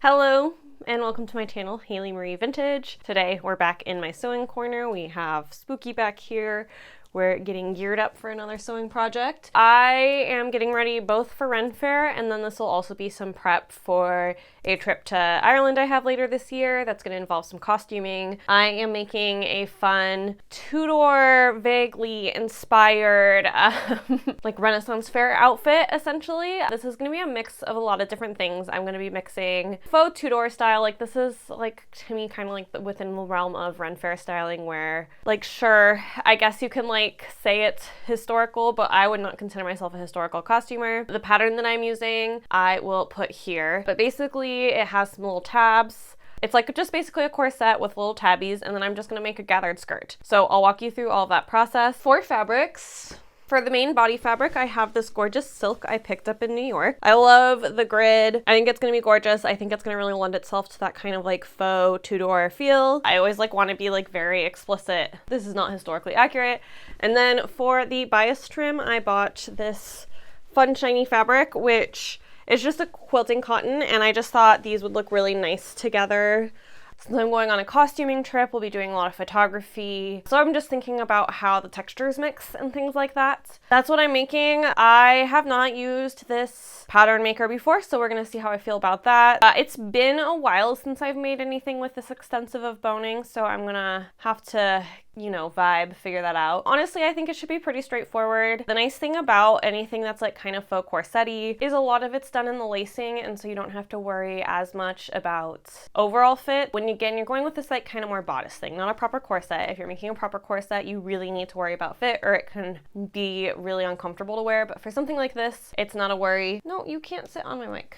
Hello and welcome to my channel, Haylee Marie Vintage. Today we're back in my sewing corner. We have Spooky back here. We're getting geared up for another sewing project. I am getting ready both for Ren Fair, and then this will also be some prep for a trip to Ireland I have later this year that's going to involve some costuming. I am making a fun Tudor, vaguely inspired like Renaissance fair outfit, essentially. This is going to be a mix of a lot of different things. I'm going to be mixing faux Tudor style, like this is like to me kind of like within the realm of Ren Fair styling, where like sure, I guess you can like say it's historical, but I would not consider myself a historical costumer. The pattern that I'm using I will put here, but basically it has some little tabs. It's like just basically a corset with little tabbies, and then I'm just going to make a gathered skirt. So I'll walk you through all of that process. For fabrics, for the main body fabric, I have this gorgeous silk I picked up in New York. I love the grid. I think it's going to be gorgeous. I think it's going to really lend itself to that kind of like faux Tudor feel. I always like want to be like very explicit. This is not historically accurate. And then for the bias trim, I bought this fun shiny fabric, which is just a quilting cotton, and I just thought these would look really nice together. Since I'm going on a costuming trip, we'll be doing a lot of photography. So I'm just thinking about how the textures mix and things like that. That's what I'm making. I have not used this pattern maker before, so we're gonna see how I feel about that. It's been a while since I've made anything with this extensive of boning, so I'm gonna have to, you know, figure that out. Honestly, I think it should be pretty straightforward. The nice thing about anything that's like kind of faux corset-y is a lot of it's done in the lacing, and so you don't have to worry as much about overall fit. When you're going with this like kind of more bodice thing, not a proper corset. If you're making a proper corset, you really need to worry about fit, or it can be really uncomfortable to wear. But for something like this, it's not a worry. No, you can't sit on my mic.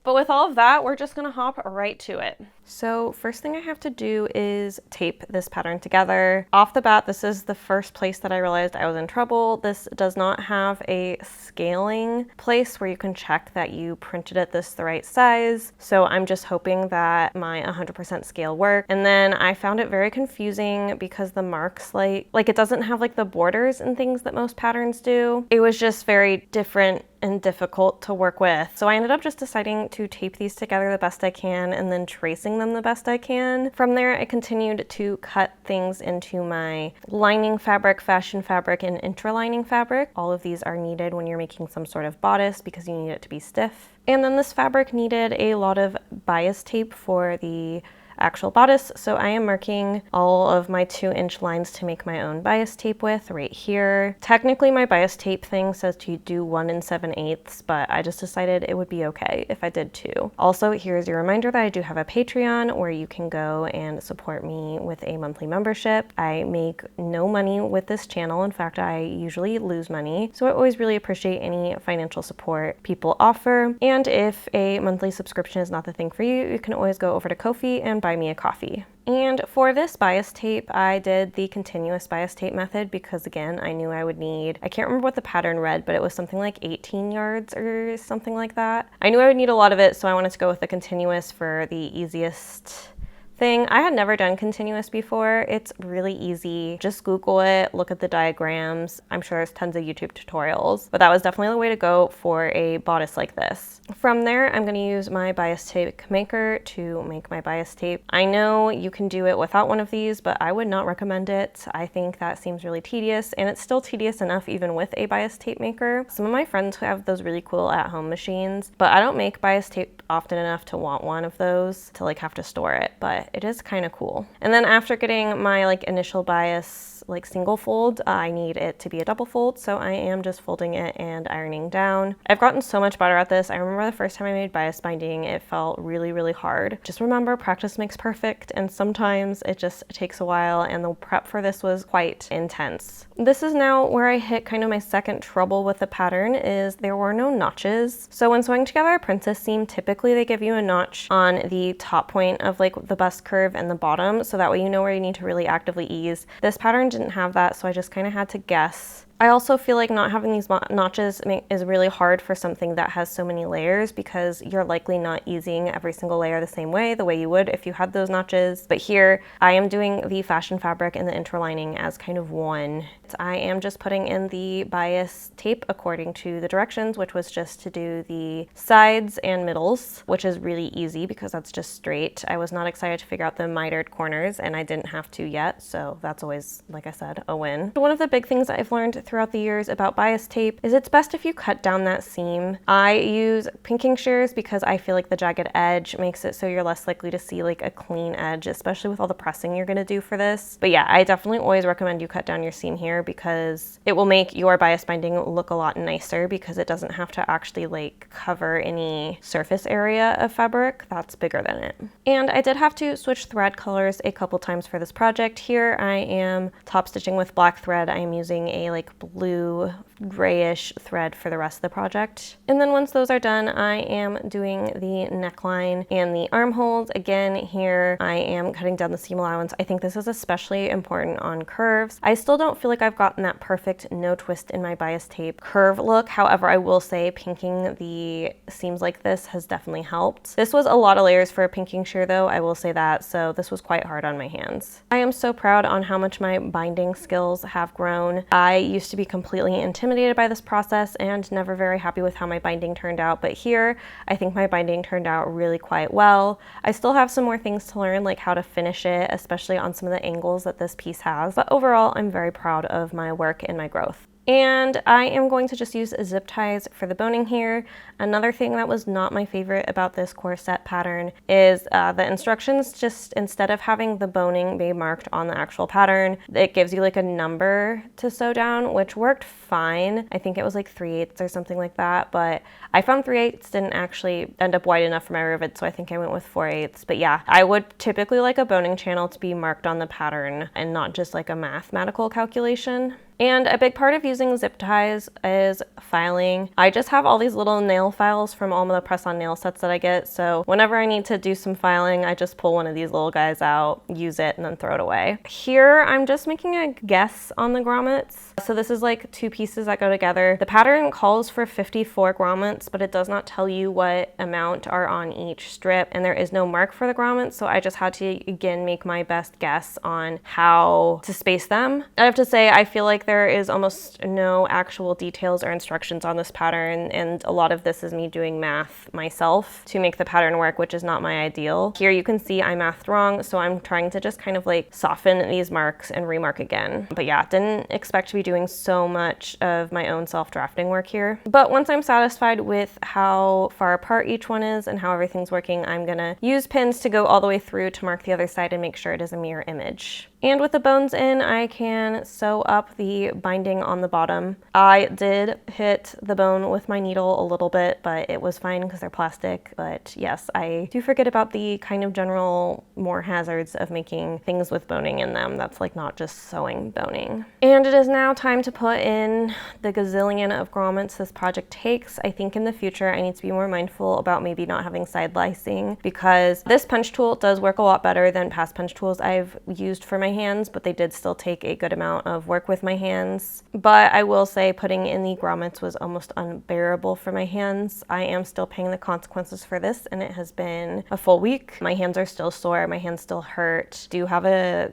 But with all of that, we're just gonna hop right to it. So first thing I have to do is tape this pattern together. Off the bat, this is the first place that I realized I was in trouble. This does not have a scaling place where you can check that you printed it the right size. So I'm just hoping that my 100% scale worked. And then I found it very confusing because the marks like it doesn't have like the borders and things that most patterns do. It was just very different and difficult to work with. So I ended up just deciding to tape these together the best I can and then tracing them the best I can. From there, I continued to cut things into my lining fabric, fashion fabric, and interlining fabric. All of these are needed when you're making some sort of bodice because you need it to be stiff. And then this fabric needed a lot of bias tape for the actual bodice, so I am marking all of my 2-inch lines to make my own bias tape with right here. Technically my bias tape thing says to do 1 7/8, but I just decided it would be okay if I did 2. Also, here's your reminder that I do have a Patreon where you can go and support me with a monthly membership. I make no money with this channel. In fact, I usually lose money, so I always really appreciate any financial support people offer. And if a monthly subscription is not the thing for you, you can always go over to Ko-fi and buy me a coffee. And for this bias tape, I did the continuous bias tape method because again, I knew I would need, I can't remember what the pattern read, but it was something like 18 yards or something like that. I knew I would need a lot of it, so I wanted to go with the continuous for the easiest thing. I had never done continuous before. It's really easy. Just Google it, look at the diagrams. I'm sure there's tons of YouTube tutorials, but that was definitely the way to go for a bodice like this. From there, I'm going to use my bias tape maker to make my bias tape. I know you can do it without one of these, but I would not recommend it. I think that seems really tedious, and it's still tedious enough even with a bias tape maker. Some of my friends have those really cool at-home machines, but I don't make bias tape often enough to want one of those to like have to store it, but it is kind of cool. And then after getting my like initial bias like single fold, I need it to be a double fold, so I am just folding it and ironing down. I've gotten so much better at this. I remember the first time I made bias binding, it felt really, really hard. Just remember, practice makes perfect, and sometimes it just takes a while, and the prep for this was quite intense. This is now where I hit kind of my second trouble with the pattern, is there were no notches. So when sewing together a princess seam, typically they give you a notch on the top point of like the bust curve and the bottom, so that way you know where you need to really actively ease. This pattern didn't have that, so I just kind of had to guess I also feel like not having these notches is really hard for something that has so many layers, because you're likely not easing every single layer the same way, the way you would if you had those notches. But here I am doing the fashion fabric and the interlining as kind of one. I am just putting in the bias tape according to the directions, which was just to do the sides and middles, which is really easy because that's just straight. I was not excited to figure out the mitered corners, and I didn't have to yet, so that's always, like I said, a win. One of the big things I've learned throughout the years about bias tape is it's best if you cut down that seam. I use pinking shears because I feel like the jagged edge makes it so you're less likely to see like a clean edge, especially with all the pressing you're gonna do for this. But yeah, I definitely always recommend you cut down your seam here, because it will make your bias binding look a lot nicer, because it doesn't have to actually like cover any surface area of fabric that's bigger than it. And I did have to switch thread colors a couple times for this project. Here I am top stitching with black thread. I'm using a like blue grayish thread for the rest of the project. And then once those are done, I am doing the neckline and the armholes. Again, here I am cutting down the seam allowance. I think this is especially important on curves. I still don't feel like I've gotten that perfect no twist in my bias tape curve look. However, I will say pinking the seams like this has definitely helped. This was a lot of layers for a pinking shear though, I will say that, so this was quite hard on my hands. I am so proud on how much my binding skills have grown. I used to be completely intimidated by this process and never very happy with how my binding turned out, but here I think my binding turned out really quite well. I still have some more things to learn, like how to finish it, especially on some of the angles that this piece has, but overall I'm very proud of my work and my growth. And I am going to just use zip ties for the boning here. Another thing that was not my favorite about this corset pattern is the instructions, just instead of having the boning be marked on the actual pattern, it gives you like a number to sew down, which worked fine. I think it was like 3/8 or something like that, but I found 3/8 didn't actually end up wide enough for my rivet, so I think I went with 4/8. But yeah, I would typically like a boning channel to be marked on the pattern and not just like a mathematical calculation. And a big part of using zip ties is filing. I just have all these little nail files from all of the press-on nail sets that I get, so whenever I need to do some filing, I just pull one of these little guys out, use it, and then throw it away. Here, I'm just making a guess on the grommets. So this is like two pieces that go together. The pattern calls for 54 grommets, but it does not tell you what amount are on each strip, and there is no mark for the grommets, so I just had to, again, make my best guess on how to space them. I have to say, I feel like there is almost no actual details or instructions on this pattern, and a lot of this is me doing math myself to make the pattern work, which is not my ideal. Here you can see I mathed wrong, so I'm trying to just kind of like soften these marks and remark again. But yeah, didn't expect to be doing so much of my own self-drafting work here. But once I'm satisfied with how far apart each one is and how everything's working, I'm gonna use pins to go all the way through to mark the other side and make sure it is a mirror image. And with the bones in, I can sew up the binding on the bottom. I did hit the bone with my needle a little bit, but it was fine because they're plastic. But yes, I do forget about the kind of general more hazards of making things with boning in them. That's like not just sewing boning. And it is now time to put in the gazillion of grommets this project takes. I think in the future I need to be more mindful about maybe not having side lacing, because this punch tool does work a lot better than past punch tools I've used for my hands, but they did still take a good amount of work with my hands. But I will say putting in the grommets was almost unbearable for my hands. I am still paying the consequences for this, and it has been a full week. My hands are still sore, my hands still hurt. Do have a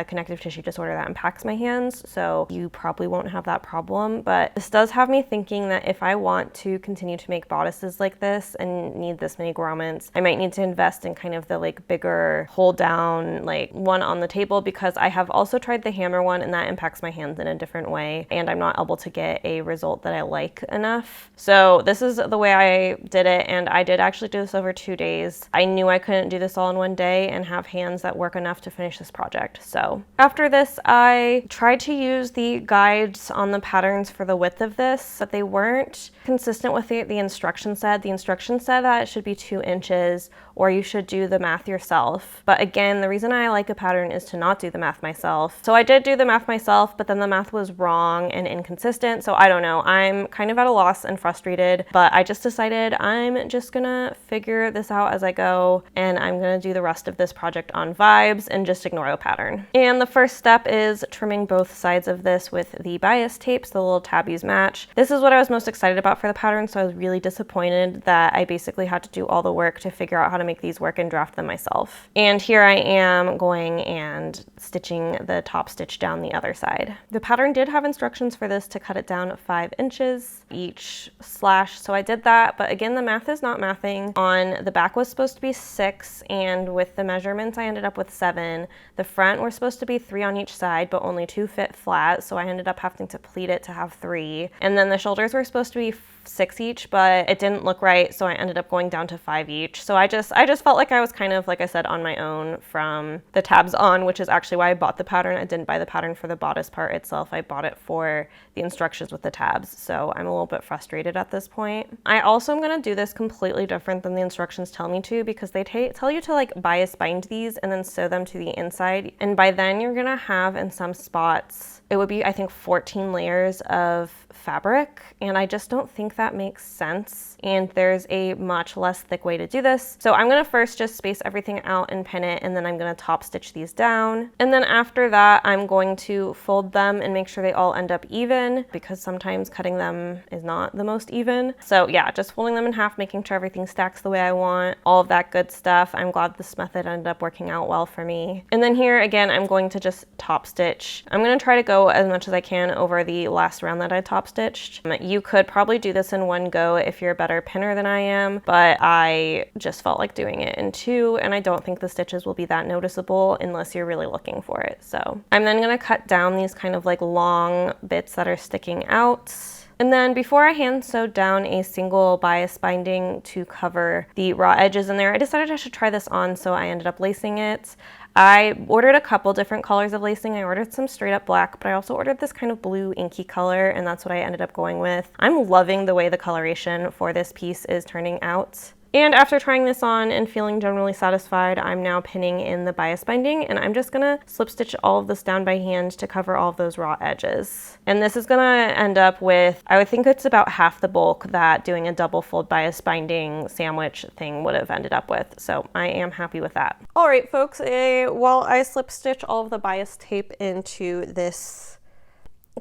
connective tissue disorder that impacts my hands, so you probably won't have that problem. But this does have me thinking that if I want to continue to make bodices like this and need this many grommets, I might need to invest in kind of the like bigger hold down like one on the table, because I have also tried the hammer one and that impacts my hands in a different way, and I'm not able to get a result that I like enough. So this is the way I did it, and I did actually do this over 2 days. I knew I couldn't do this all in one day and have hands that work enough to finish this project. So after this, I tried to use the guides on the patterns for the width of this, but they weren't consistent with the instruction said. The instruction said that it should be 2 inches, or you should do the math yourself. But again, the reason I like a pattern is to not do the math myself. So I did do the math myself, but then the math was wrong and inconsistent. So I don't know. I'm kind of at a loss and frustrated, but I just decided I'm just gonna figure this out as I go, and I'm gonna do the rest of this project on vibes and just ignore the pattern. And the first step is trimming both sides of this with the bias tapes, the little tabbies match. This is what I was most excited about for the pattern, so I was really disappointed that I basically had to do all the work to figure out how to make these work and draft them myself. And here I am going and stitching the top stitch down the other side. The pattern did have instructions for this to cut it down 5 inches each slash, so I did that, but again, the math is not mathing. On the back was supposed to be 6, and with the measurements I ended up with 7. The front were supposed to be 3 on each side, but only 2 fit flat, so I ended up having to pleat it to have 3. And then the shoulders were supposed to be 6 each, but it didn't look right, so I ended up going down to 5 each. So I just felt like I was kind of, like I said, on my own from the tabs on, which is actually why I bought the pattern. I didn't buy the pattern for the bodice part itself. I bought it for the instructions with the tabs, so I'm a little bit frustrated at this point. I also am going to do this completely different than the instructions tell me to, because they tell you to like bias bind these and then sew them to the inside, and by then you're going to have in some spots, it would be I think 14 layers of fabric, and I just don't think that makes sense, and there's a much less thick way to do this. So I'm gonna first just space everything out and pin it, and then I'm gonna top stitch these down, and then after that I'm going to fold them and make sure they all end up even, because sometimes cutting them is not the most even. So yeah, just folding them in half, making sure everything stacks the way I want, all of that good stuff. I'm glad this method ended up working out well for me. And then here again, I'm going to just top stitch. I'm gonna try to go as much as I can over the last round that I top stitched. You could probably do this in one go if you're a better pinner than I am, but I just felt like doing it in 2, and I don't think the stitches will be that noticeable unless you're really looking for it. So I'm then gonna cut down these kind of like long bits that are sticking out. And then before I hand sewed down a single bias binding to cover the raw edges in there, I decided I should try this on, so I ended up lacing it. I ordered a couple different colors of lacing. I ordered some straight up black, but I also ordered this kind of blue inky color, and that's what I ended up going with. I'm loving the way the coloration for this piece is turning out. And after trying this on and feeling generally satisfied, I'm now pinning in the bias binding, and I'm just gonna slip stitch all of this down by hand to cover all of those raw edges. And this is gonna end up with, I would think it's about half the bulk that doing a double fold bias binding sandwich thing would have ended up with. So I am happy with that. All right, folks, while I slip stitch all of the bias tape into this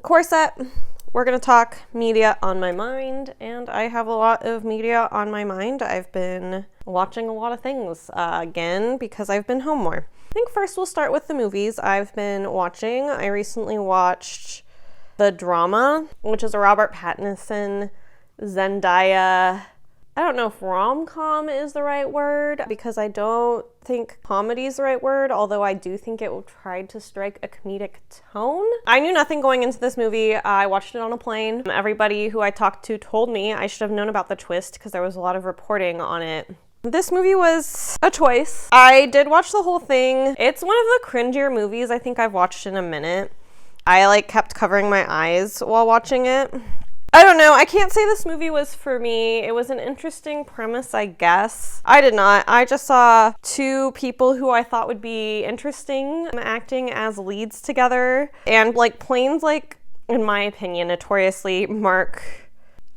corset, we're going to talk media on my mind, and I have a lot of media on my mind. I've been watching a lot of things again because I've been home more. I think first we'll start with the movies I've been watching. I recently watched The Drama, which is a Robert Pattinson, Zendaya, I don't know if rom-com is the right word, because I don't think comedy is the right word, although I do think it tried to strike a comedic tone. I knew nothing going into this movie. I watched it on a plane. Everybody who I talked to told me I should have known about the twist because there was a lot of reporting on it. This movie was a choice. I did watch the whole thing. It's one of the cringier movies I think I've watched in a minute. I kept covering my eyes while watching it. I don't know, I can't say this movie was for me. It was an interesting premise, I guess. I did not. I just saw 2 people who I thought would be interesting acting as leads together. And planes, in my opinion, notoriously mark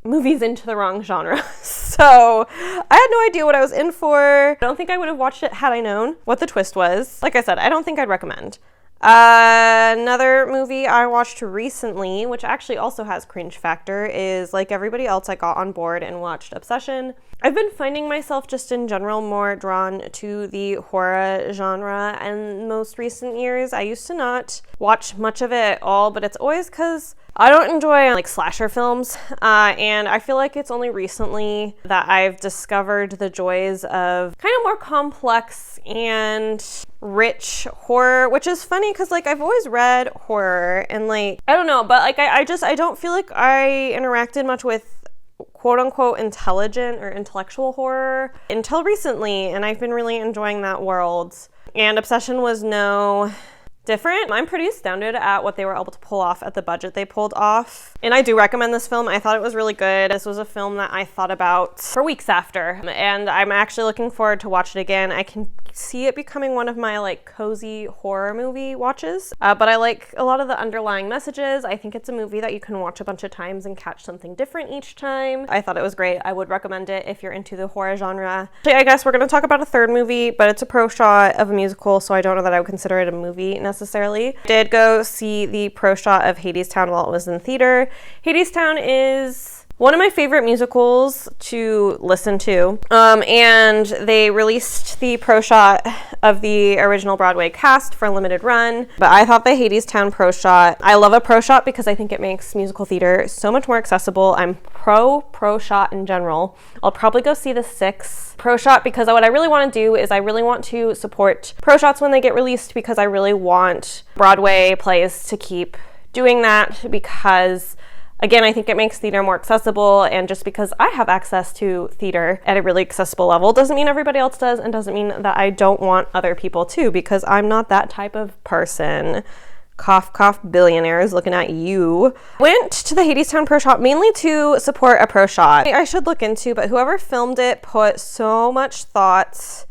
movies into the wrong genre. So I had no idea what I was in for. I don't think I would have watched it had I known what the twist was. Like I said, I don't think I'd recommend. Another movie I watched recently, which actually also has cringe factor, is like everybody else, I got on board and watched Obsession. I've been finding myself just in general more drawn to the horror genre in most recent years. I used to not watch much of it at all, but it's always because I don't enjoy slasher films, and I feel like it's only recently that I've discovered the joys of kind of more complex and rich horror, which is funny because I've always read horror and I don't know, but I don't feel like I interacted much with quote unquote intelligent or intellectual horror until recently, and I've been really enjoying that world. And Obsession was no different. I'm pretty astounded at what they were able to pull off at the budget they pulled off. And I do recommend this film. I thought it was really good. This was a film that I thought about for weeks after, and I'm actually looking forward to watch it again. I can see it becoming one of my like cozy horror movie watches, but I like a lot of the underlying messages. I think it's a movie that you can watch a bunch of times and catch something different each time. I thought it was great. I would recommend it if you're into the horror genre. So I guess we're going to talk about a third movie, but it's a pro shot of a musical, so I don't know that I would consider it a movie necessarily. I did go see the pro shot of Hadestown while it was in theater. Hadestown is one of my favorite musicals to listen to, and they released the pro shot of the original Broadway cast for a limited run, but I thought the Hadestown pro shot, I love a pro shot because I think it makes musical theater so much more accessible. I'm pro shot in general. I'll probably go see the 6 pro shot because what I really want to do is I really want to support pro shots when they get released, because I really want Broadway plays to keep doing that, because again, I think it makes theater more accessible, and just because I have access to theater at a really accessible level doesn't mean everybody else does, and doesn't mean that I don't want other people to, because I'm not that type of person. Cough, cough, billionaires looking at you. Went to the Hadestown pro shot mainly to support a pro shot I should look into, but whoever filmed it put so much thought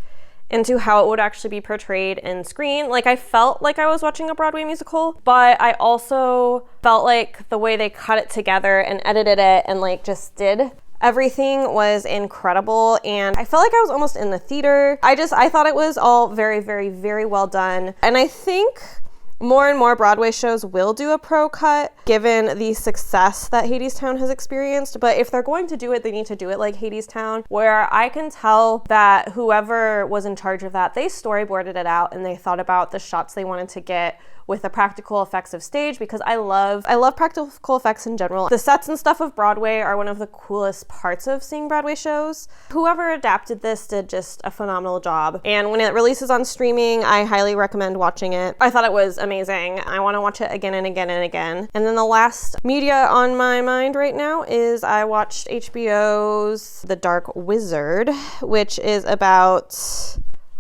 into how it would actually be portrayed in screen. Like, I felt like I was watching a Broadway musical, but I also felt like the way they cut it together and edited it and like just did everything was incredible, and I felt like I was almost in the theater. I thought it was all very, very, very well done, and I think more and more Broadway shows will do a pro cut given the success that Hadestown has experienced, but if they're going to do it, they need to do it like Hadestown, where I can tell that whoever was in charge of that, they storyboarded it out and they thought about the shots they wanted to get with the practical effects of stage, because I love practical effects in general. The sets and stuff of Broadway are one of the coolest parts of seeing Broadway shows. Whoever adapted this did just a phenomenal job, and when it releases on streaming, I highly recommend watching it. I thought it was amazing. I want to watch it again and again and again. And then the last media on my mind right now is I watched HBO's The Dark Wizard, which is about,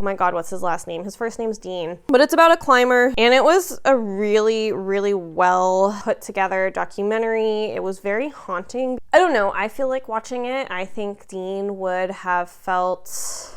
oh my God, what's his last name? His first name's Dean. But it's about a climber, and it was a really, really well put together documentary. It was very haunting. I don't know, I feel like watching it, I think Dean would have felt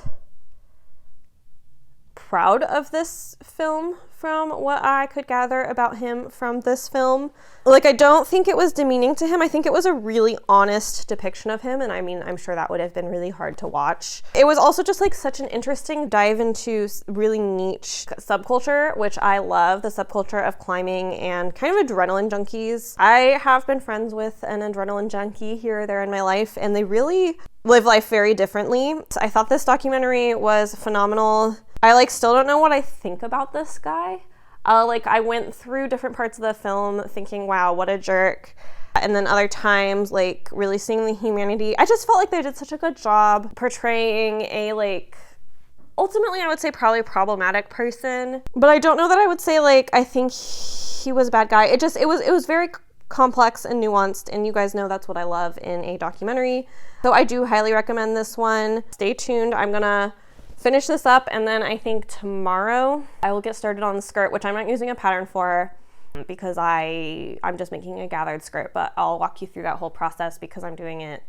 proud of this film from what I could gather about him from this film. Like, I don't think it was demeaning to him. I think it was a really honest depiction of him, and I mean, I'm sure that would have been really hard to watch. It was also just like such an interesting dive into really niche subculture, which I love, the subculture of climbing and kind of adrenaline junkies. I have been friends with an adrenaline junkie here or there in my life, and they really live life very differently. So I thought this documentary was phenomenal. I still don't know what I think about this guy. I went through different parts of the film thinking, wow, what a jerk. And then other times, really seeing the humanity. I just felt like they did such a good job portraying a, ultimately I would say probably problematic person. But I don't know that I would say, I think he was a bad guy. It was very complex and nuanced, and you guys know that's what I love in a documentary. So I do highly recommend this one. Stay tuned. I'm gonna finish this up, and then I think tomorrow I will get started on the skirt, which I'm not using a pattern for because I'm just making a gathered skirt, but I'll walk you through that whole process because I'm doing it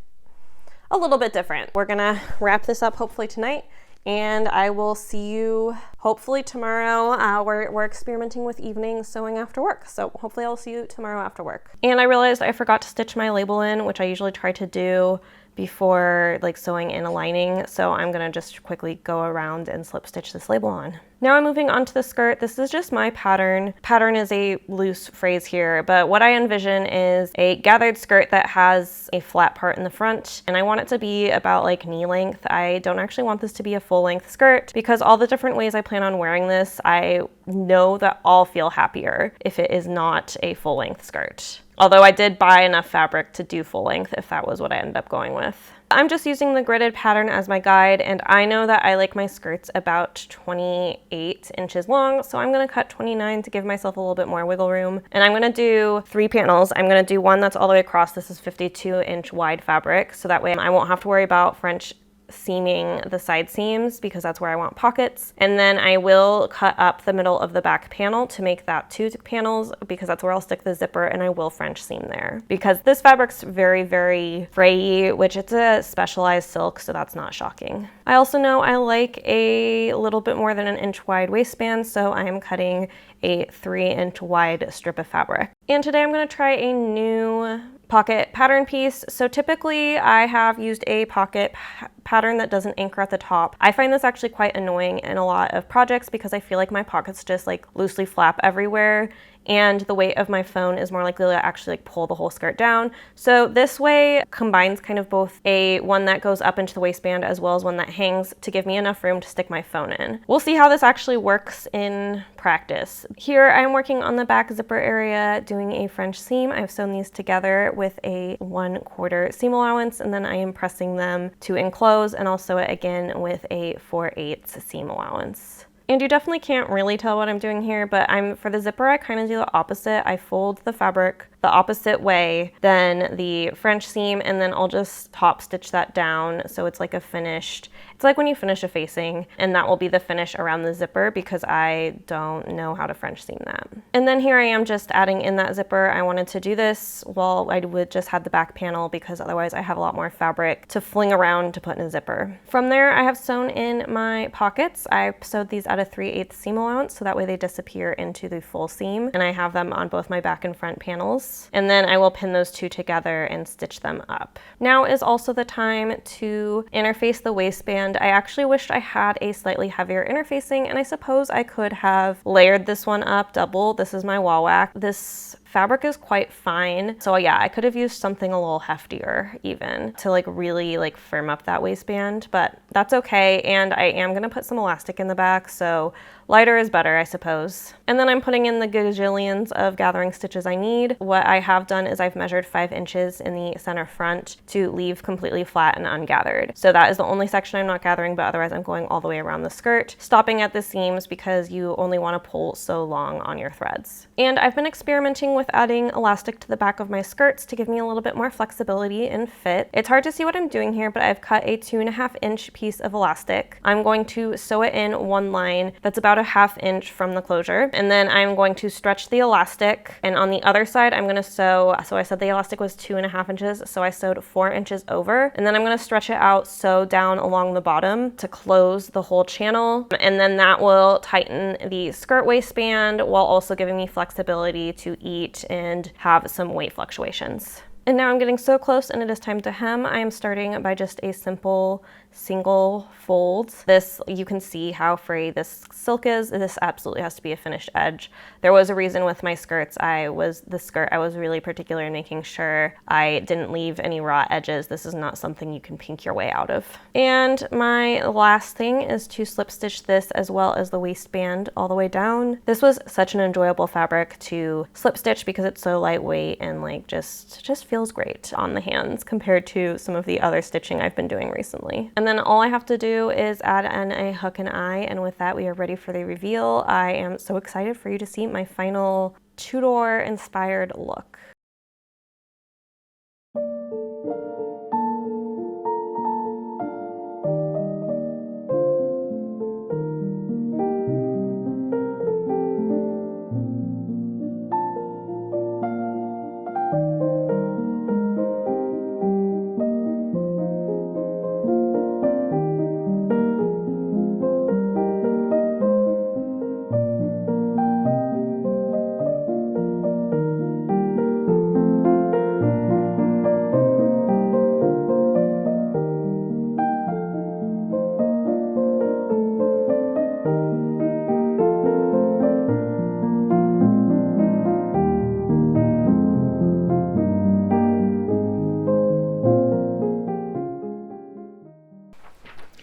a little bit different. We're gonna wrap this up hopefully tonight, and I will see you hopefully tomorrow. We're experimenting with evening sewing after work, so hopefully I'll see you tomorrow after work. And I realized I forgot to stitch my label in, which I usually try to do before sewing in a lining, so I'm gonna just quickly go around and slip stitch this label on. Now I'm moving on to the skirt. This is just my pattern. Pattern is a loose phrase here, but what I envision is a gathered skirt that has a flat part in the front, and I want it to be about knee length. I don't actually want this to be a full length skirt because all the different ways I plan on wearing this, I know that I'll feel happier if it is not a full length skirt. Although I did buy enough fabric to do full length if that was what I ended up going with. I'm just using the gridded pattern as my guide, and I know that I like my skirts about 28 inches long, so I'm gonna cut 29 to give myself a little bit more wiggle room. And I'm gonna do 3 panels. I'm gonna do one that's all the way across. This is 52-inch wide fabric, so that way I won't have to worry about French seaming the side seams because that's where I want pockets. And then I will cut up the middle of the back panel to make that 2 panels because that's where I'll stick the zipper, and I will French seam there. Because this fabric's very, very frayy, which it's a specialized silk, so that's not shocking. I also know I like a little bit more than an inch wide waistband, so I am cutting a 3-inch wide strip of fabric. And today I'm going to try a new pocket pattern piece. So typically I have used a pocket pattern that doesn't anchor at the top. I find this actually quite annoying in a lot of projects because I feel like my pockets just like loosely flap everywhere, and the weight of my phone is more likely to actually like pull the whole skirt down. So this way combines kind of both a one that goes up into the waistband as well as one that hangs to give me enough room to stick my phone in. We'll see how this actually works in practice. Here I'm working on the back zipper area doing a French seam. I've sewn these together with a 1/4 seam allowance, and then I am pressing them to enclose, and I'll sew it again with a 4/8 seam allowance. And you definitely can't really tell what I'm doing here, but for the zipper, I kind of do the opposite. I fold the fabric the opposite way than the French seam, and then I'll just top stitch that down so it's like it's like when you finish a facing, and that will be the finish around the zipper because I don't know how to French seam that. And then here I am just adding in that zipper. I wanted to do this while I would just had the back panel because otherwise I have a lot more fabric to fling around to put in a zipper. From there I have sewn in my pockets. I sewed these at a 3/8 seam allowance so that way they disappear into the full seam, and I have them on both my back and front panels. And then I will pin those two together and stitch them up. Now is also the time to interface the waistband. I actually wished I had a slightly heavier interfacing, and I suppose I could have layered this one up double. This is my wall wax. This fabric is quite fine, so yeah, I could have used something a little heftier even to like really like firm up that waistband, but that's okay. And I am gonna put some elastic in the back, so lighter is better, I suppose. And then I'm putting in the gajillions of gathering stitches I need. What I have done is I've measured 5 inches in the center front to leave completely flat and ungathered. So that is the only section I'm not gathering, but otherwise I'm going all the way around the skirt, stopping at the seams because you only want to pull so long on your threads. And I've been experimenting with adding elastic to the back of my skirts to give me a little bit more flexibility and fit. It's hard to see what I'm doing here, but I've cut a 2.5-inch piece of elastic. I'm going to sew it in one line that's about a 1/2 inch from the closure, and then I'm going to stretch the elastic, and on the other side I'm going to sew, so I said the elastic was 2.5 inches, so I sewed 4 inches over, and then I'm going to stretch it out, sew down along the bottom to close the whole channel, and then that will tighten the skirt waistband while also giving me flexibility to eat and have some weight fluctuations. And now I'm getting so close and it is time to hem. I am starting by just a simple single fold. This, you can see how frayed this silk is. This absolutely has to be a finished edge. There was a reason with my skirts, I was really particular in making sure I didn't leave any raw edges. This is not something you can pink your way out of. And my last thing is to slip stitch this as well as the waistband all the way down. This was such an enjoyable fabric to slip stitch because it's so lightweight and like just feels great on the hands compared to some of the other stitching I've been doing recently. And then all I have to do is add in a hook and eye, and with that we are ready for the reveal. I am so excited for you to see my final Tudor inspired look.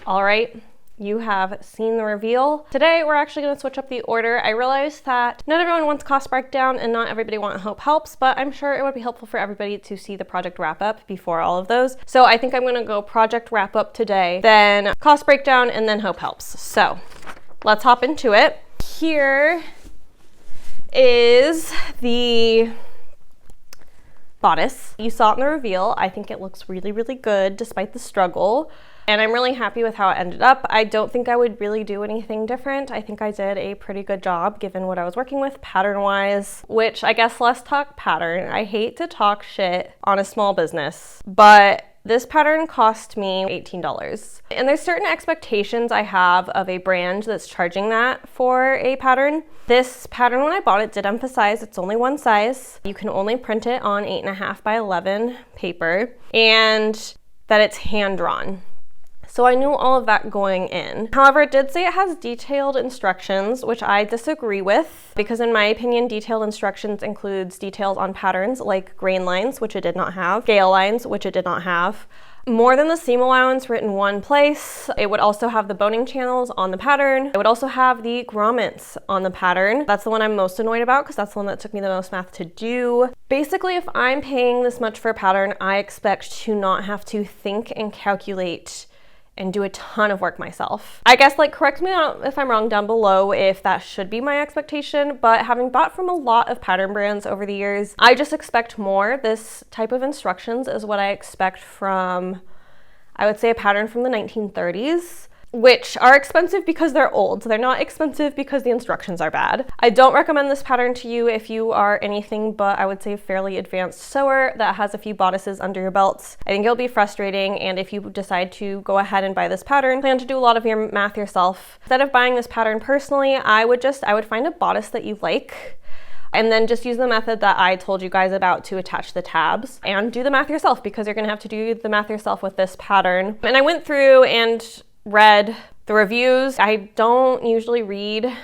All right, you have seen the reveal. Today, we're actually gonna switch up the order. I realized that not everyone wants cost breakdown and not everybody wants hope helps, but I'm sure it would be helpful for everybody to see the project wrap up before all of those. So I think I'm gonna go project wrap up today, then cost breakdown, and then hope helps. So let's hop into it. Here is the bodice. You saw it in the reveal. I think it looks really, really good despite the struggle. and I'm really happy with how it ended up. I don't think I would really do anything different. I think I did a pretty good job given what I was working with pattern-wise, which I guess let's talk pattern. I hate to talk shit on a small business, but this pattern cost me $18. And there's certain expectations I have of a brand that's charging that for a pattern. This pattern, when I bought it, did emphasize it's only one size. You can only print it on 8.5 by 11 paper, and that it's hand-drawn. So I knew all of that going in. However, it did say it has detailed instructions, which I disagree with, because in my opinion, detailed instructions includes details on patterns like grain lines, which it did not have, scale lines, which it did not have, more than the seam allowance written in one place. It would also have the boning channels on the pattern. It would also have the grommets on the pattern. That's the one I'm most annoyed about because that's the one that took me the most math to do. Basically, if I'm paying this much for a pattern, I expect to not have to think and calculate and do a ton of work myself. I guess, like, correct me if I'm wrong down below if that should be my expectation, but having bought from a lot of pattern brands over the years, I just expect more. This type of instructions is what I expect from, I would say, a pattern from the 1930s, which are expensive because they're old. They're not expensive because the instructions are bad. I don't recommend this pattern to you if you are anything but, I would say, fairly advanced sewer that has a few bodices under your belts. I think it'll be frustrating, and if you decide to go ahead and buy this pattern, plan to do a lot of your math yourself. Instead of buying this pattern personally, I would find a bodice that you like, and then just use the method that I told you guys about to attach the tabs and do the math yourself, because you're gonna have to do the math yourself with this pattern. And I went through and read the reviews. I don't usually read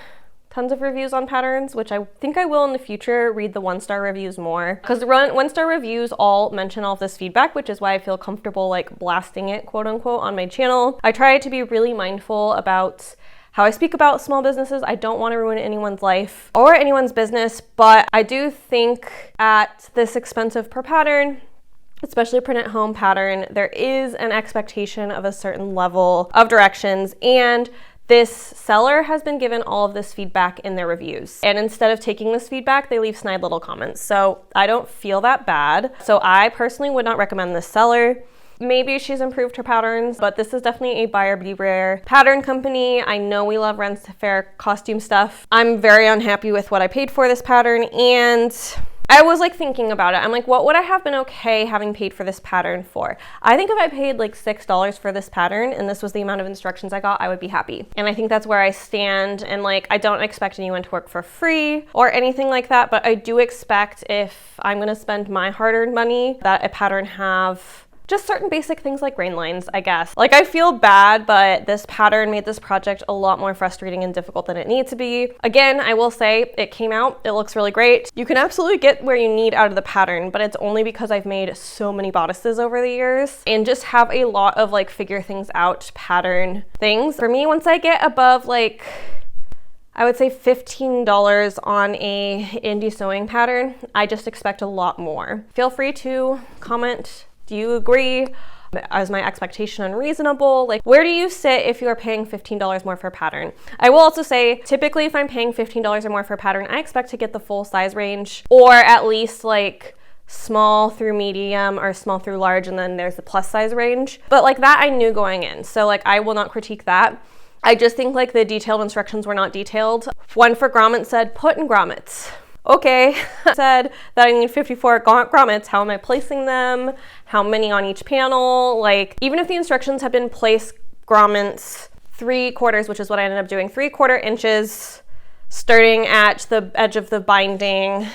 tons of reviews on patterns, which I think I will in the future read the 1-star reviews more, because the 1-star reviews all mention all of this feedback, which is why I feel comfortable like blasting it, quote unquote, on my channel. I try to be really mindful about how I speak about small businesses. I don't want to ruin anyone's life or anyone's business, but I do think at this expensive per pattern, especially a print at home pattern, there is an expectation of a certain level of directions, and this seller has been given all of this feedback in their reviews. And instead of taking this feedback, they leave snide little comments. So I don't feel that bad. So I personally would not recommend this seller. Maybe she's improved her patterns, but this is definitely a buyer beware pattern company. I know we love faire costume stuff. I'm very unhappy with what I paid for this pattern, and I was like thinking about it. I'm like, what would I have been okay having paid for this pattern for? I think if I paid like $6 for this pattern and this was the amount of instructions I got, I would be happy. And I think that's where I stand. And like, I don't expect anyone to work for free or anything like that, but I do expect if I'm gonna spend my hard-earned money that a pattern have just certain basic things like grain lines, I guess. Like, I feel bad, but this pattern made this project a lot more frustrating and difficult than it needed to be. Again, I will say it came out, it looks really great. You can absolutely get where you need out of the pattern, but it's only because I've made so many bodices over the years and just have a lot of like figure things out pattern things. For me, once I get above like, I would say $15 on a indie sewing pattern, I just expect a lot more. Feel free to comment. Do you agree? Is my expectation unreasonable? Like, where do you sit if you are paying $15 more for a pattern? I will also say, typically if I'm paying $15 or more for a pattern, I expect to get the full size range, or at least like small through medium or small through large, and then there's the plus size range. But like that I knew going in, so like I will not critique that. I just think like the detailed instructions were not detailed. One for grommets said, put in grommets. Okay, said that I need 54 grommets. How am I placing them? How many on each panel? Like, even if the instructions had been place grommets 3/4, which is what I ended up doing, 3/4 inches starting at the edge of the binding.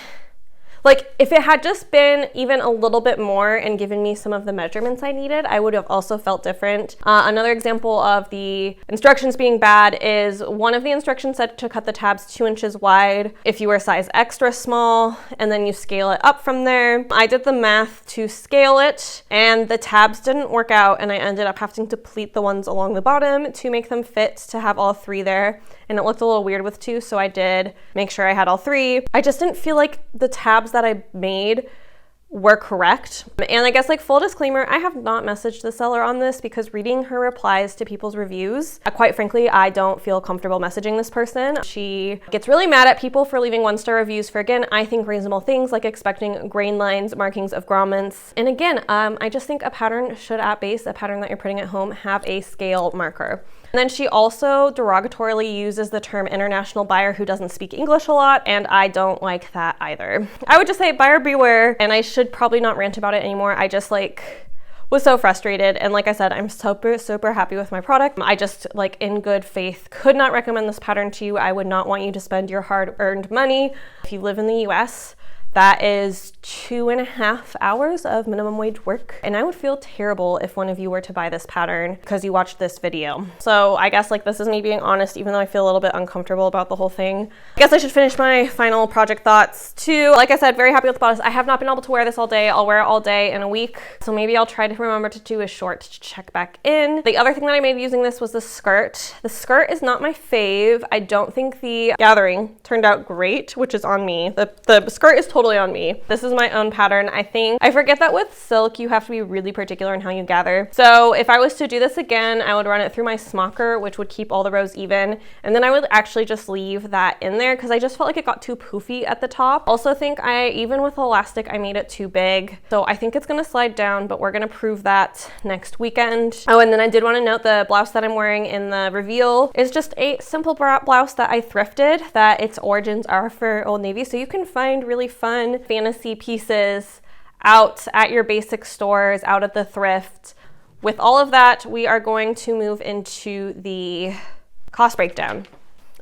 Like, if it had just been even a little bit more and given me some of the measurements I needed, I would have also felt different. Another example of the instructions being bad is one of the instructions said to cut the tabs 2 inches wide if you were size extra small, and then you scale it up from there. I did the math to scale it, and the tabs didn't work out, and I ended up having to pleat the ones along the bottom to make them fit to have all 3 there. And it looked a little weird with 2, so I did make sure I had all 3. I just didn't feel like the tabs that I made were correct. And I guess, like, full disclaimer, I have not messaged the seller on this because reading her replies to people's reviews, quite frankly, I don't feel comfortable messaging this person. She gets really mad at people for leaving 1-star reviews for, again, I think reasonable things like expecting grain lines, markings of grommets. And again, I just think a pattern should, at base, a pattern that you're putting at home, have a scale marker. And then she also derogatorily uses the term international buyer who doesn't speak English a lot, and I don't like that either. I would just say buyer beware, and I should probably not rant about it anymore. I just was so frustrated, and like I said, I'm super happy with my product. I just, like, in good faith, could not recommend this pattern to you. I would not want you to spend your hard-earned money. If you live in the US, that is 2.5 hours of minimum wage work. And I would feel terrible if one of you were to buy this pattern because you watched this video. So I guess, like, this is me being honest, even though I feel a little bit uncomfortable about the whole thing. I guess I should finish my final project thoughts too. Like I said, very happy with the bodice. I have not been able to wear this all day. I'll wear it all day in a week. So maybe I'll try to remember to do a short to check back in. The other thing that I made using this was the skirt. The skirt is not my fave. I don't think the gathering turned out great, which is on me. The skirt is totally on me. This is my own pattern. I forget that with silk you have to be really particular in how you gather. So if I was to do this again, I would run it through my smocker, which would keep all the rows even, and then I would actually just leave that in there because I just felt like it got too poofy at the top. Also think even with elastic, I made it too big. So I think it's gonna slide down, but we're gonna prove that next weekend. Oh, and then I did want to note the blouse that I'm wearing in the reveal is just a simple blouse that I thrifted, that its origins are for Old Navy. So you can find really fun fantasy pieces out at your basic stores, out at the thrift. With all of that, we are going to move into the cost breakdown.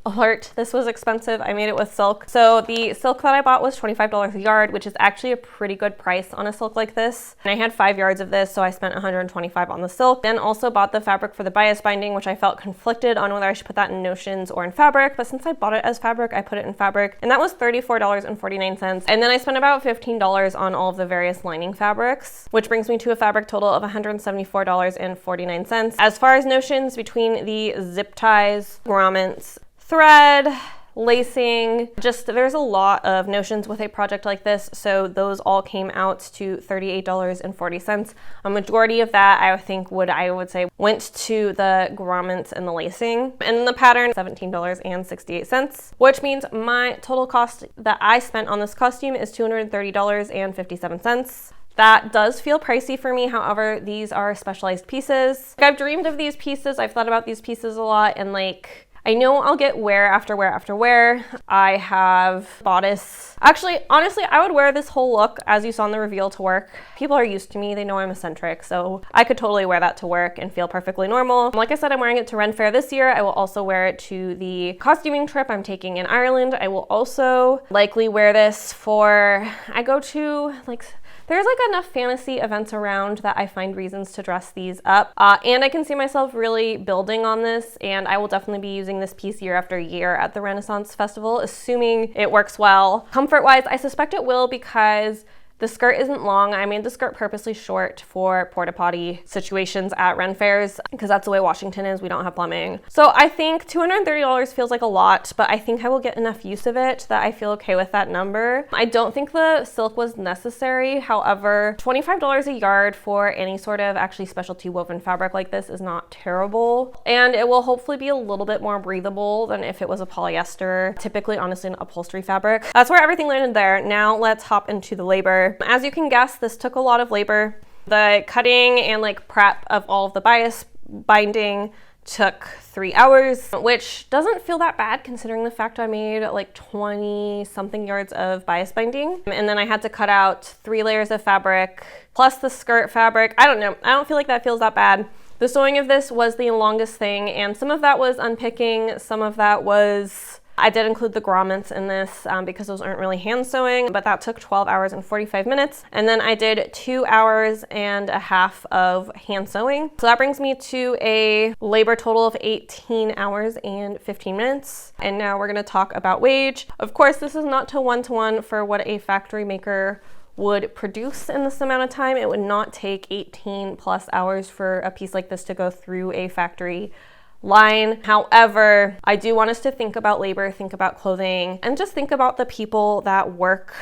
Alert, this was expensive. I made it with silk. So the silk that I bought was $25 a yard, which is actually a pretty good price on a silk like this. And I had 5 yards of this, so I spent $125 on the silk. Then also bought the fabric for the bias binding, which I felt conflicted on whether I should put that in notions or in fabric. But since I bought it as fabric, I put it in fabric. And that was $34.49. And then I spent about $15 on all of the various lining fabrics, which brings me to a fabric total of $174.49. As far as notions, between the zip ties, grommets, thread, lacing, there's a lot of notions with a project like this, so those all came out to $38.40. A majority of that I would say went to the grommets and the lacing, and then the pattern $17.68, which means my total cost that I spent on this costume is $230.57. That does feel pricey for me. However, these are specialized pieces. I've dreamed of these pieces. I've thought about these pieces a lot, and I know I'll get wear after wear after wear. I have bodice. Actually, honestly, I would wear this whole look, as you saw in the reveal, to work. People are used to me. They know I'm eccentric, so I could totally wear that to work and feel perfectly normal. Like I said, I'm wearing it to Ren Fair this year. I will also wear it to the costuming trip I'm taking in Ireland. I will also likely wear this there's enough fantasy events around that I find reasons to dress these up. And I can see myself really building on this, and I will definitely be using this piece year after year at the Renaissance Festival, assuming it works well. Comfort-wise, I suspect it will because the skirt isn't long. I made the skirt purposely short for porta potty situations at Ren Fairs because that's the way Washington is. We don't have plumbing. So I think $230 feels like a lot, but I think I will get enough use of it that I feel okay with that number. I don't think the silk was necessary. However, $25 a yard for any sort of actually specialty woven fabric like this is not terrible. And it will hopefully be a little bit more breathable than if it was a polyester, typically, honestly, an upholstery fabric. That's where everything landed there. Now let's hop into the labor. As you can guess, this took a lot of labor. The cutting and prep of all of the bias binding took 3 hours, which doesn't feel that bad considering the fact I made 20 something yards of bias binding. And then I had to cut out 3 layers of fabric plus the skirt fabric. I don't know. I don't feel like that feels that bad. The sewing of this was the longest thing, and some of that was unpicking, some of that was I did include the grommets in this because those aren't really hand sewing, but that took 12 hours and 45 minutes. And then I did 2 hours and a half of hand sewing. So that brings me to a labor total of 18 hours and 15 minutes. And now we're gonna talk about wage. Of course, this is not to one-to-one for what a factory maker would produce in this amount of time. It would not take 18 plus hours for a piece like this to go through a factory line. However, I do want us to think about labor, think about clothing, and just think about the people that work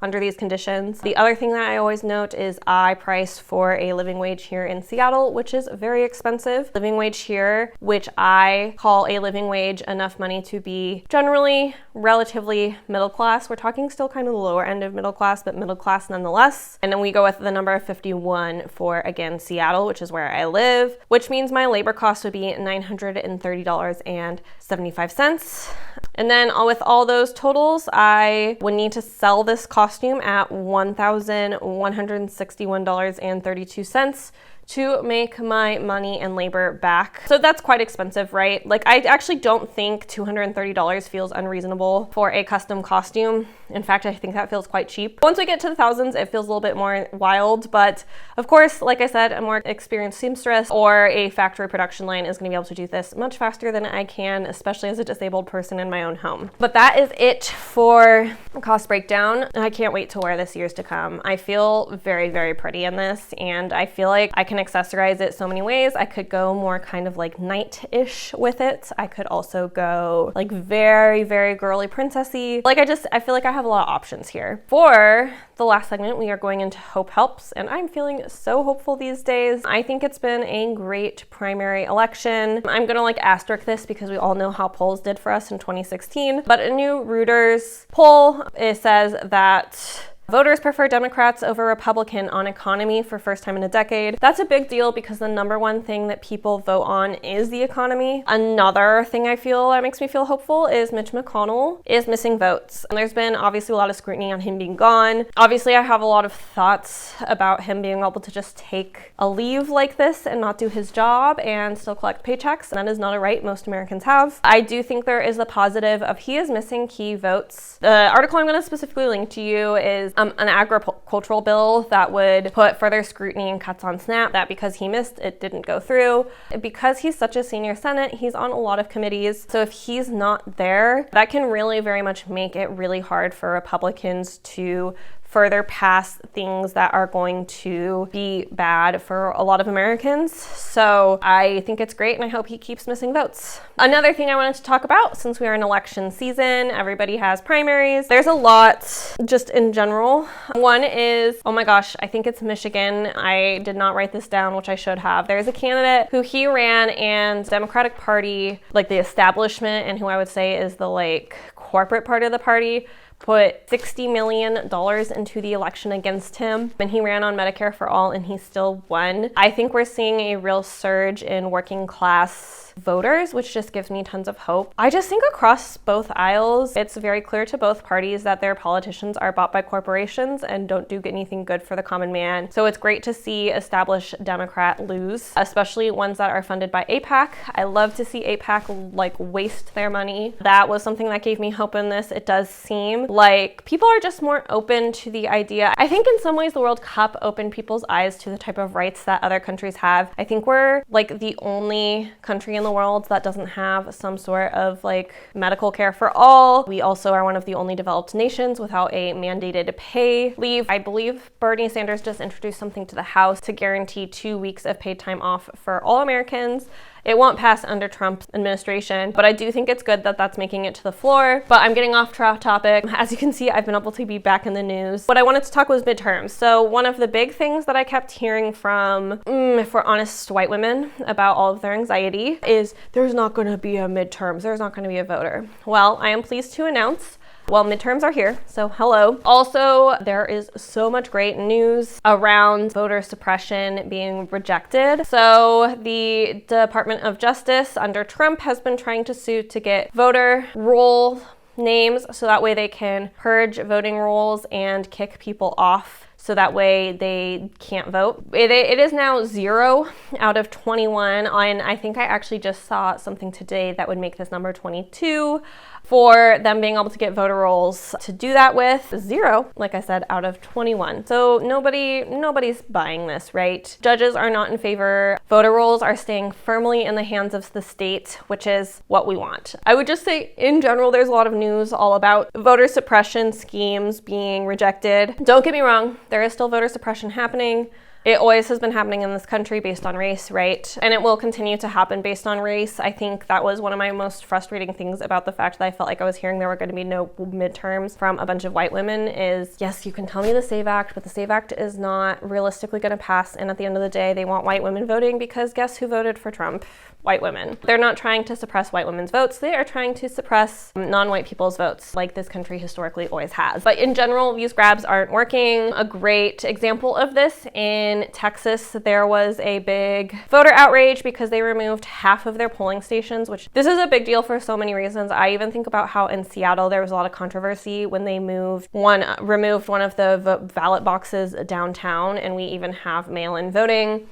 under these conditions. The other thing that I always note is I price for a living wage here in Seattle, which is very expensive. Living wage here, which I call a living wage, enough money to be generally relatively middle class. We're talking still kind of the lower end of middle class, but middle class nonetheless. And then we go with the number of 51 for, again, Seattle, which is where I live, which means my labor cost would be $930.75. And then with all those totals, I would need to sell this costume at $1,161.32 to make my money and labor back. So that's quite expensive, right? Like, I actually don't think $230 feels unreasonable for a custom costume. In fact, I think that feels quite cheap. Once we get to the thousands, it feels a little bit more wild, but of course, like I said, a more experienced seamstress or a factory production line is gonna be able to do this much faster than I can, especially as a disabled person in my own home. But that is it for cost breakdown. I can't wait to wear this years to come. I feel very, very pretty in this, and I feel like I can accessorize it so many ways. I could go more kind of like knight-ish with it. I could also go like very, very girly princessy. Like I feel like I have a lot of options here. For the last segment, we are going into Hope Helps, and I'm feeling so hopeful these days. I think it's been a great primary election. I'm gonna like asterisk this because we all know how polls did for us in 2016, but a new Reuters poll, it says that voters prefer Democrats over Republican on economy for first time in a decade. That's a big deal because the number one thing that people vote on is the economy. Another thing I feel that makes me feel hopeful is Mitch McConnell is missing votes. And there's been obviously a lot of scrutiny on him being gone. Obviously, I have a lot of thoughts about him being able to just take a leave like this and not do his job and still collect paychecks. And that is not a right most Americans have. I do think there is the positive of he is missing key votes. The article I'm going to specifically link to you is an agricultural bill that would put further scrutiny and cuts on SNAP, that because he missed, it didn't go through. Because he's such a senior Senate, he's on a lot of committees. So if he's not there, that can really very much make it really hard for Republicans to further pass things that are going to be bad for a lot of Americans. So I think it's great, and I hope he keeps missing votes. Another thing I wanted to talk about, since we are in election season, everybody has primaries. There's a lot just in general. One is, oh my gosh, I think it's Michigan. I did not write this down, which I should have. There's a candidate who he ran, and Democratic Party, like the establishment, and who I would say is the like corporate part of the party, put $60 million into the election against him, and he ran on Medicare for All, and he still won. I think we're seeing a real surge in working class voters, which just gives me tons of hope. I just think across both aisles, it's very clear to both parties that their politicians are bought by corporations and don't do anything good for the common man. So it's great to see established Democrat lose, especially ones that are funded by AIPAC. I love to see AIPAC like waste their money. That was something that gave me hope in this. It does seem like people are just more open to the idea. I think in some ways the World Cup opened people's eyes to the type of rights that other countries have. I think we're like the only country in the world that doesn't have some sort of like medical care for all. We also are one of the only developed nations without a mandated pay leave. I believe Bernie Sanders just introduced something to the House to guarantee 2 weeks of paid time off for all Americans. It won't pass under Trump's administration, but I do think it's good that that's making it to the floor. But I'm getting off topic. As you can see, I've been able to be back in the news. What I wanted to talk was midterms. So one of the big things that I kept hearing from, if we're honest, white women about all of their anxiety is there's not going to be a midterms. There's not going to be a voter. Well, I am pleased to announce midterms are here, so hello. Also, there is so much great news around voter suppression being rejected. So the Department of Justice under Trump has been trying to sue to get voter roll names so that way they can purge voting rolls and kick people off, so that way they can't vote. It is now 0 out of 21, and I think I actually just saw something today that would make this number 22 for them being able to get voter rolls to do that with. 0, like I said, out of 21. So nobody's buying this, right? Judges are not in favor. Voter rolls are staying firmly in the hands of the state, which is what we want. I would just say, in general, there's a lot of news all about voter suppression schemes being rejected. Don't get me wrong, there is still voter suppression happening. It always has been happening in this country based on race, right? And it will continue to happen based on race. I think that was one of my most frustrating things about the fact that I felt like I was hearing there were going to be no midterms from a bunch of white women is, yes, you can tell me the SAVE Act, but the SAVE Act is not realistically going to pass. And at the end of the day, they want white women voting because guess who voted for Trump? White women. They're not trying to suppress white women's votes. They are trying to suppress non-white people's votes, like this country historically always has. But in general, these grabs aren't working. A great example of this in Texas, there was a big voter outrage because they removed half of their polling stations, which this is a big deal for so many reasons. I even think about how in Seattle there was a lot of controversy when they removed one of the ballot boxes downtown, and we even have mail-in voting.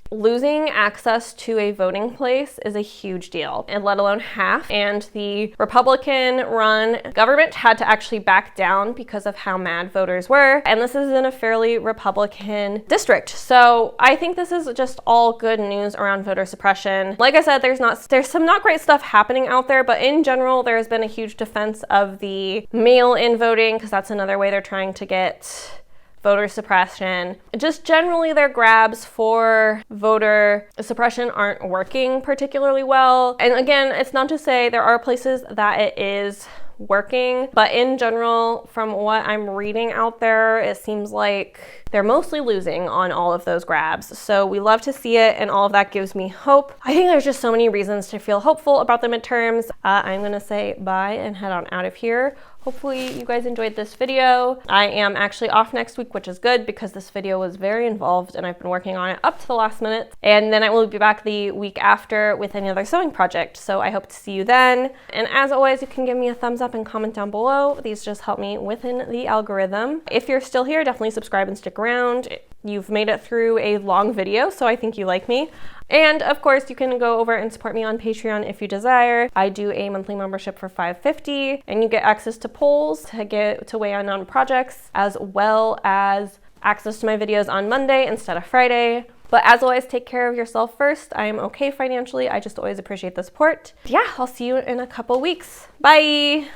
Losing access to a voting place is a huge deal, and let alone half. And the Republican-run government had to actually back down because of how mad voters were. And this is in a fairly Republican district. So I think this is just all good news around voter suppression. Like I said, there's some not great stuff happening out there, but in general, there has been a huge defense of the mail-in voting because that's another way they're trying to get voter suppression. Just generally their grabs for voter suppression aren't working particularly well. And again, it's not to say there are places that it is working, but in general, from what I'm reading out there, it seems like they're mostly losing on all of those grabs. So we love to see it, and all of that gives me hope. I think there's just so many reasons to feel hopeful about the midterms. I'm gonna say bye and head on out of here. Hopefully you guys enjoyed this video. I am actually off next week, which is good because this video was very involved and I've been working on it up to the last minute. And then I will be back the week after with another sewing project. So I hope to see you then. And as always, you can give me a thumbs up and comment down below. These just help me within the algorithm. If you're still here, definitely subscribe and stick around. You've made it through a long video, so I think you like me. And of course, you can go over and support me on Patreon if you desire. I do a monthly membership for $5.50, and you get access to polls to weigh in on projects, as well as access to my videos on Monday instead of Friday. But as always, take care of yourself first. I am okay financially. I just always appreciate the support. Yeah, I'll see you in a couple weeks. Bye.